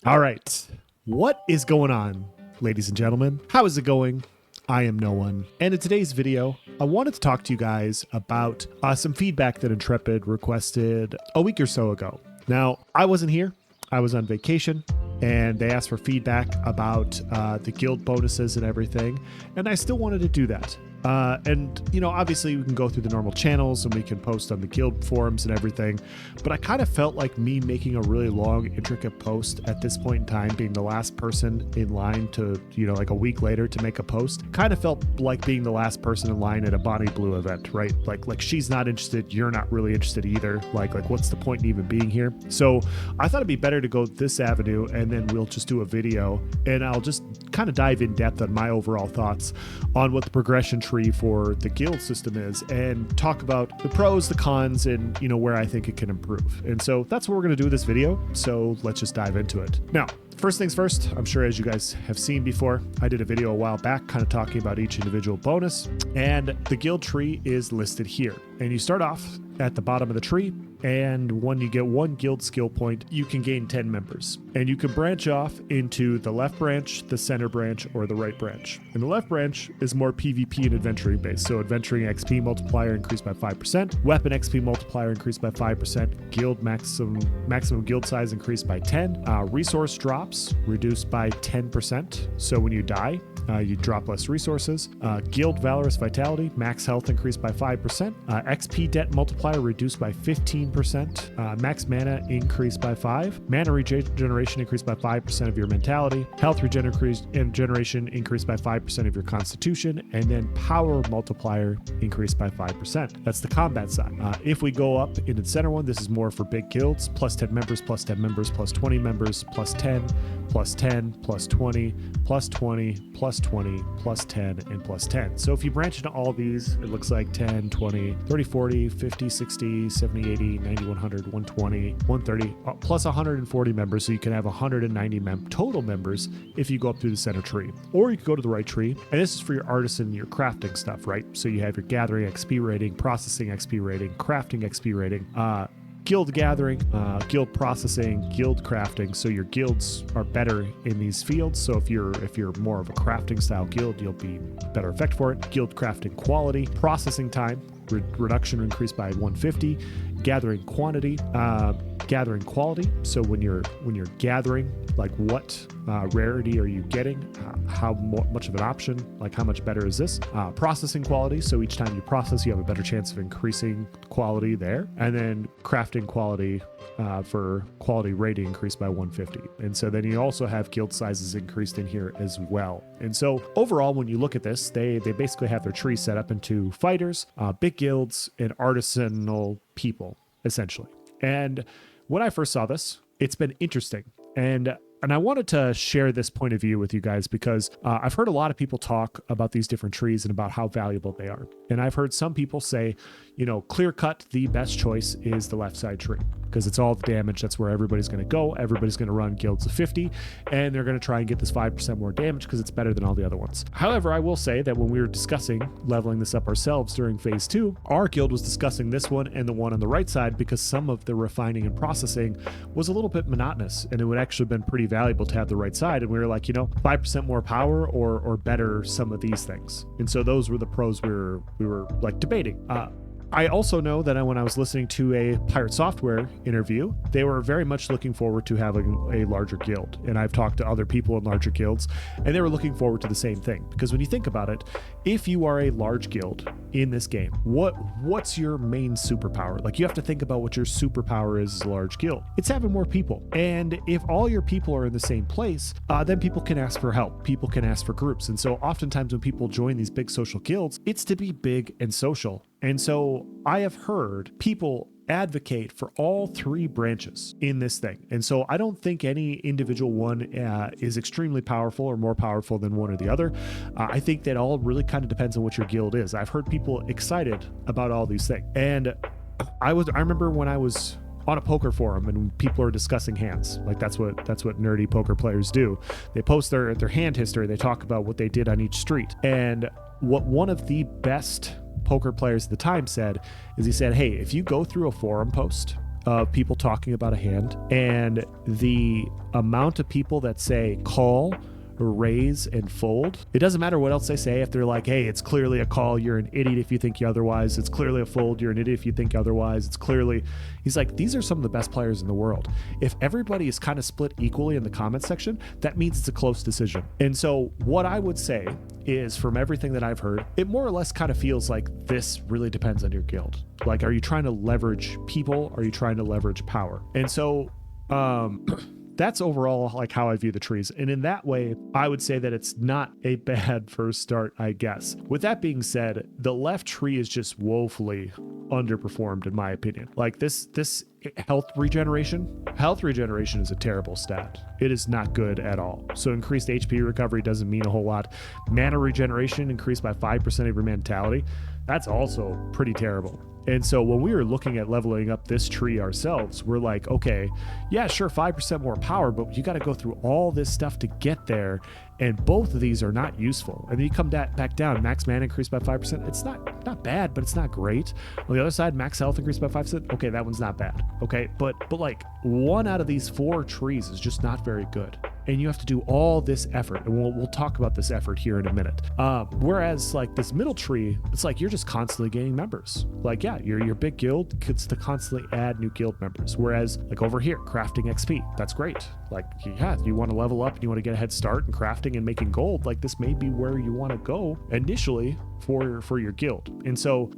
All right. What is going on, ladies and gentlemen? How is it going? I am no one. And in today's video, I wanted to talk to you guys about some feedback that Intrepid requested a week or so ago. Now, I wasn't here. I was on vacation, and they asked for feedback about the guild bonuses and everything, and I still wanted to do that. Obviously we can go through the normal channels and we can post on the guild forums and everything, but I kind of felt like me making a really long, intricate post at this point in time, being the last person in line to, like a week later to make a post, kind of felt like being the last person in line at a Bonnie Blue event, right? Like she's not interested, you're not really interested either. Like what's the point in even being here? So I thought it'd be better to go this avenue, and then we'll just do a video and I'll just kind of dive in depth on my overall thoughts on what the progression tree for the guild system is, and talk about the pros, the cons, and where I think it can improve. And so that's what we're going to do with this video. So let's just dive into it. Now, first things first, I'm sure as you guys have seen before, I did a video a while back kind of talking about each individual bonus, and the guild tree is listed here. And you start off at the bottom of the tree, and when you get one guild skill point, you can gain 10 members. And you can branch off into the left branch, the center branch, or the right branch. And the left branch is more PvP and adventuring based. So adventuring XP multiplier increased by 5%, weapon XP multiplier increased by 5%, guild maximum guild size increased by 10, resource drops reduced by 10%. So when you die, you drop less resources. Guild Valorous Vitality, max health increased by 5%. XP debt multiplier reduced by 15%. Max mana increased by 5. Mana regeneration increased by 5% of your mentality. Health regeneration increased by 5% of your constitution. And then power multiplier increased by 5%. That's the combat side. If we go up into the center one, this is more for big guilds. Plus 10 members, plus 10 members, plus 20 members, plus 10, plus 10, plus 20, plus 20, plus 20, plus 10, and plus 10. So if you branch into all these, it looks like 10, 20, 30, 40, 50, 60, 70, 80, 90, 100, 120, 130, plus 140 members. So you can have 190 total members if you go up through the center tree. Or you could go to the right tree, and this is for your artisan and your crafting stuff, right? So you have your gathering XP rating, processing XP rating, crafting XP rating, guild gathering, guild processing, guild crafting. So your guilds are better in these fields. So if you're more of a crafting style guild, you'll be better effect for it. Guild crafting quality, processing time, reduction increased by 150, gathering quantity, gathering quality. So when you're gathering, like what rarity are you getting? How much of an option? Like how much better is this? Processing quality. So each time you process, you have a better chance of increasing quality there. And then crafting quality for quality rating increased by 150. And so then you also have guild sizes increased in here as well. And so overall, when you look at this, they basically have their tree set up into fighters, big guilds, and artisanal people, essentially. And when I first saw this, it's been interesting. And I wanted to share this point of view with you guys because I've heard a lot of people talk about these different trees and about how valuable they are. And I've heard some people say, clear cut, the best choice is the left side tree because it's all the damage. That's where everybody's going to go. Everybody's going to run guilds of 50 and they're going to try and get this 5% more damage because it's better than all the other ones. However, I will say that when we were discussing leveling this up ourselves during phase 2, our guild was discussing this one and the one on the right side because some of the refining and processing was a little bit monotonous and it would actually have been pretty valuable to have the right side. And we were like, 5% more power or better some of these things. And so those were the pros we were like debating. I also know that when I was listening to a Pirate Software interview, they were very much looking forward to having a larger guild. And I've talked to other people in larger guilds, and they were looking forward to the same thing. Because when you think about it, if you are a large guild in this game, what's your main superpower? Like, you have to think about what your superpower is as a large guild. It's having more people. And if all your people are in the same place, then people can ask for help. People can ask for groups. And so oftentimes when people join these big social guilds, it's to be big and social. And so I have heard people advocate for all three branches in this thing. And so I don't think any individual one is extremely powerful or more powerful than one or the other. I think that all really kind of depends on what your guild is. I've heard people excited about all these things. And I remember when I was on a poker forum and people are discussing hands. Like that's what nerdy poker players do. They post their hand history. They talk about what they did on each street. And what one of the best poker players at the time said is he said, hey, if you go through a forum post of people talking about a hand, and the amount of people that say call, raise, and fold. It doesn't matter what else they say. If they're like, hey, it's clearly a call, you're an idiot if you think otherwise. It's clearly a fold, you're an idiot if you think otherwise. It's clearly, he's like, these are some of the best players in the world. If everybody is kind of split equally in the comment section, that means it's a close decision. And so what I would say is, from everything that I've heard, it more or less kind of feels like this really depends on your guild. Like, are you trying to leverage people? Are you trying to leverage power? And so, that's overall like how I view the trees. And in that way, I would say that it's not a bad first start, I guess. With that being said, the left tree is just woefully underperformed in my opinion. Like this health regeneration is a terrible stat. It is not good at all. So increased HP recovery doesn't mean a whole lot. Mana regeneration increased by 5% of your mentality. That's also pretty terrible. And so when we were looking at leveling up this tree ourselves, we're like, okay, yeah, sure, 5% more power, but you got to go through all this stuff to get there. And both of these are not useful. And then you come back down, max mana increased by 5%. It's not bad, but it's not great. On the other side, max health increased by 5%. Okay, that one's not bad. Okay, but like 1 out of these 4 trees is just not very good. And you have to do all this effort, and we'll talk about this effort here in a minute. Whereas like this middle tree, it's like you're just constantly gaining members. Like, yeah, your big guild gets to constantly add new guild members. Whereas like over here, crafting XP, that's great. Like, yeah, you want to level up and you want to get a head start in crafting and making gold. Like, this may be where you want to go initially for your guild. And so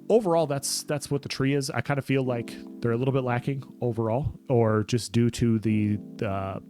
overall, that's what the tree is. I kind of feel like they're a little bit lacking overall, or just due to the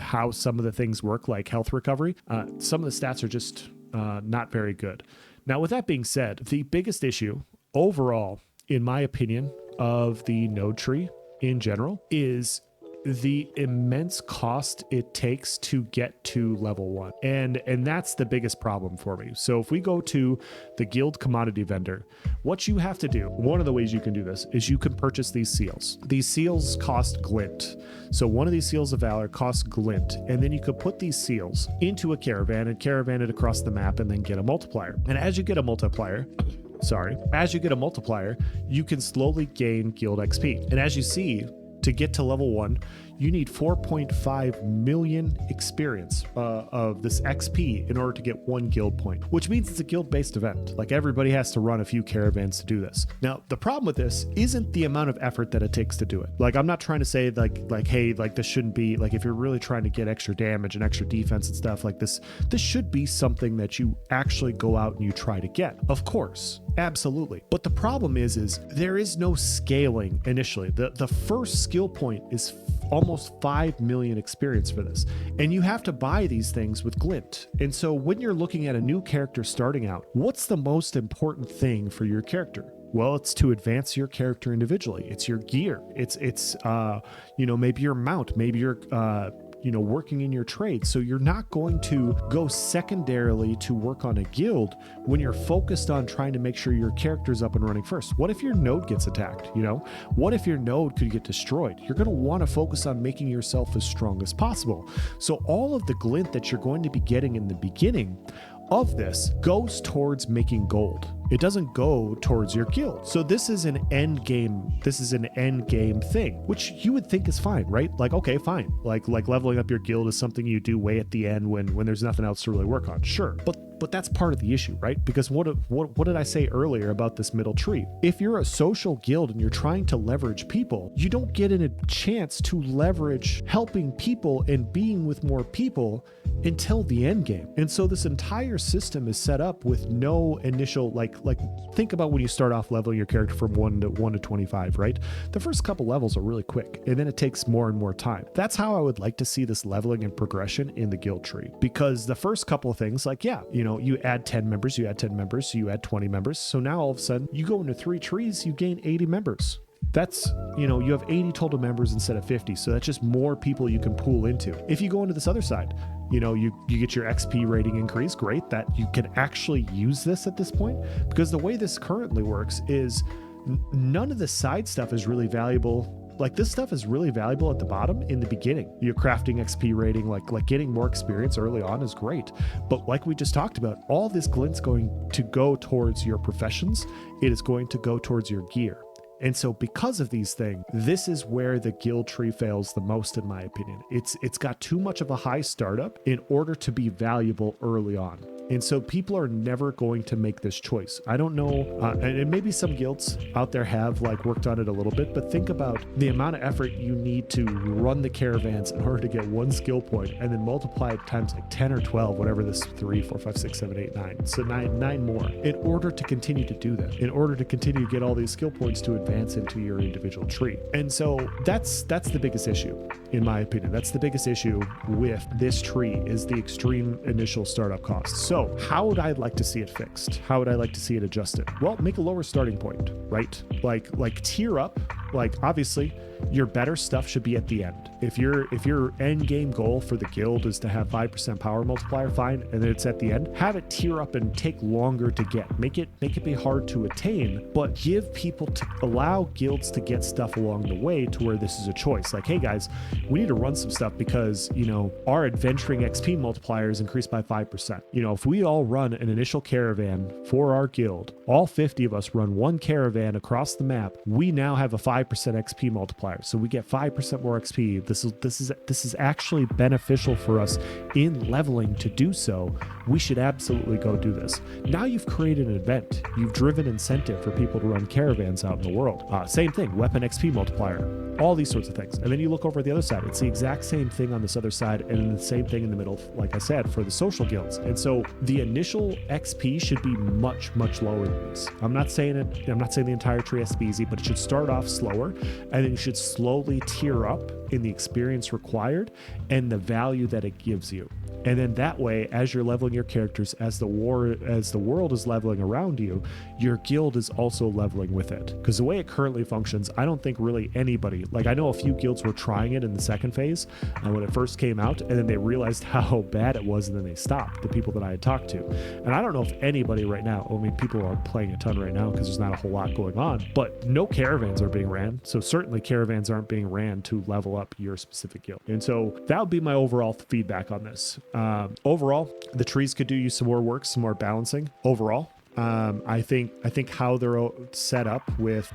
how some of the things work, like health recovery. Some of the stats are just not very good. Now, with that being said, the biggest issue overall, in my opinion, of the node tree in general is the immense cost it takes to get to level 1. And that's the biggest problem for me. So if we go to the guild commodity vendor, what you have to do, one of the ways you can do this is you can purchase these seals. These seals cost glint. So one of these seals of valor costs glint, and then you could put these seals into a caravan and caravan it across the map and then get a multiplier. And as you get a multiplier, you can slowly gain guild XP. And as you see, to get to level 1, you need 4.5 million experience of this XP in order to get 1 guild point, which means it's a guild-based event. Like, everybody has to run a few caravans to do this. Now, the problem with this isn't the amount of effort that it takes to do it. Like, I'm not trying to say like, hey, like this shouldn't be, like, if you're really trying to get extra damage and extra defense and stuff like this should be something that you actually go out and you try to get. Of course, absolutely. But the problem is there is no scaling initially. The first skill point is almost 5 million experience for this, and you have to buy these things with glint. And so when you're looking at a new character starting out, what's the most important thing for your character? Well, it's to advance your character individually. It's your gear. It's maybe your mount, maybe your working in your trade. So you're not going to go secondarily to work on a guild when you're focused on trying to make sure your character's up and running first. What if your node gets attacked? What if your node could get destroyed? You're going to want to focus on making yourself as strong as possible. So all of the glint that you're going to be getting in the beginning of this goes towards making gold. It doesn't go towards your guild. So this is an end game. This is an end game thing, which you would think is fine, right? Like, okay, fine. Like leveling up your guild is something you do way at the end when there's nothing else to really work on. Sure. But that's part of the issue, right? Because what did I say earlier about this middle tree? If you're a social guild and you're trying to leverage people, you don't get a chance to leverage helping people and being with more people until the end game. And so this entire system is set up with no initial, like think about when you start off leveling your character from 1 to 25, right? The first couple levels are really quick, and then it takes more and more time. That's how I would like to see this leveling and progression in the guild tree, because the first couple of things, like, yeah, you add 10 members, so you add 20 members. So now all of a sudden you go into 3 trees, you gain 80 members. That's, you have 80 total members instead of 50. So that's just more people you can pool into. If you go into this other side, you get your XP rating increase. Great, that you can actually use this at this point, because the way this currently works is none of the side stuff is really valuable. Like, this stuff is really valuable at the bottom in the beginning. Your crafting XP rating, like getting more experience early on is great. But like we just talked about, all this glint's going to go towards your professions. It is going to go towards your gear. And so because of these things, this is where the guild tree fails the most, in my opinion. It's got too much of a high startup in order to be valuable early on. And so people are never going to make this choice. I don't know, and maybe some guilds out there have like worked on it a little bit, but think about the amount of effort you need to run the caravans in order to get one skill point and then multiply it times like 10 or 12, whatever this 3, 4, 5, 6, 7, 8, 9. So nine more in order to continue to do that, in order to continue to get all these skill points to advance into your individual tree. And so that's the biggest issue, in my opinion. That's the biggest issue with this tree, is the extreme initial startup costs. So how would I like to see it fixed? How would I like to see it adjusted? Well, make a lower starting point, right? Like tier up. Like obviously your better stuff should be at the end. If your end game goal for the guild is to have 5% power multiplier, fine, and then it's at the end, have it tier up and take longer to get. Make it be hard to attain, but give people to allow guilds to get stuff along the way to where this is a choice. Like, hey guys, we need to run some stuff because, you know, our adventuring XP multiplier is increased by 5%. You know, if we all run an initial caravan for our guild, all 50 of us run one caravan across the map, we now have a 5% XP multiplier. So we get 5% more XP. This is actually beneficial for us in leveling to do so. We should absolutely go do this. Now you've created an event. You've driven incentive for people to run caravans out in the world. Same thing, weapon XP multiplier, all these sorts of things. And then you look over at the other side. It's the exact same thing on this other side, and then the same thing in the middle, like I said, for the social guilds. And so the initial XP should be much, much lower than this. I'm not saying the entire tree has to be easy, but it should start off slower, and then you should slowly tier up in the experience required and the value that it gives you. And then that way, as you're leveling your characters, as the world is leveling around you, your guild is also leveling with it. Because the way it currently functions, I don't think really anybody, like I know a few guilds were trying it in the second phase when it first came out, and then they realized how bad it was, and then they stopped, the people that I had talked to. And I don't know if anybody right now, I mean, people are playing a ton right now because there's not a whole lot going on, but no caravans are being ran. So certainly caravans aren't being ran to level up your specific guild. And so that would be my overall feedback on this. Overall, the trees could do use some more work, some more balancing overall. I think how they're set up with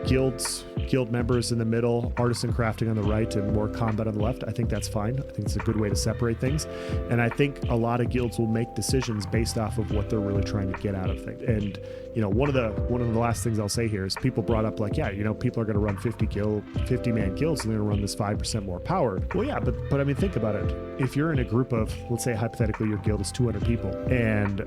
guild members in the middle, artisan crafting on the right, and more combat on the left, I think that's fine. I think it's a good way to separate things. And I think a lot of guilds will make decisions based off of what they're really trying to get out of things. And you know, one of the last things I'll say here is people brought up like, yeah, you know, people are going to run 50-man guilds and they're going to run this 5% more power. Well, yeah, but I mean, think about it. If you're in a group of, let's say hypothetically your guild is 200 people, and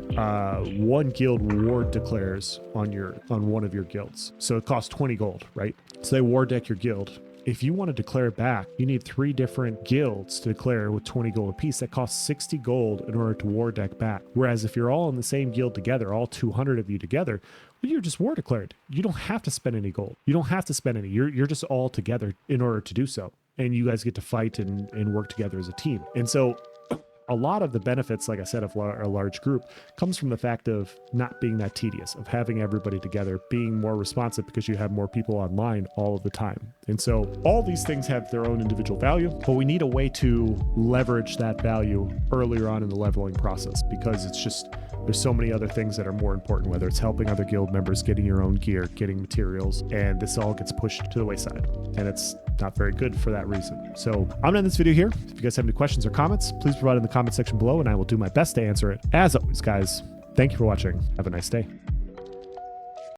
one guild ward declares on one of your guilds, so it costs 20 gold, right? So they ward deck your guild. If you want to declare back, you need 3 different guilds to declare with 20 gold apiece. That costs 60 gold in order to war deck back. Whereas if you're all in the same guild together, all 200 of you together, well, you're just war declared. You don't have to spend any gold. You don't have to spend any. You're just all together in order to do so. And you guys get to fight and work together as a team. And so a lot of the benefits, like I said, of a large group comes from the fact of not being that tedious, of having everybody together, being more responsive because you have more people online all of the time. And so all these things have their own individual value, but we need a way to leverage that value earlier on in the leveling process, because it's just, there's so many other things that are more important, whether it's helping other guild members, getting your own gear, getting materials, and this all gets pushed to the wayside. And it's not very good for that reason. So I'm gonna end this video here. If you guys have any questions or comments, please provide in the comment section below, and I will do my best to answer it. As always, guys, thank you for watching. Have a nice day.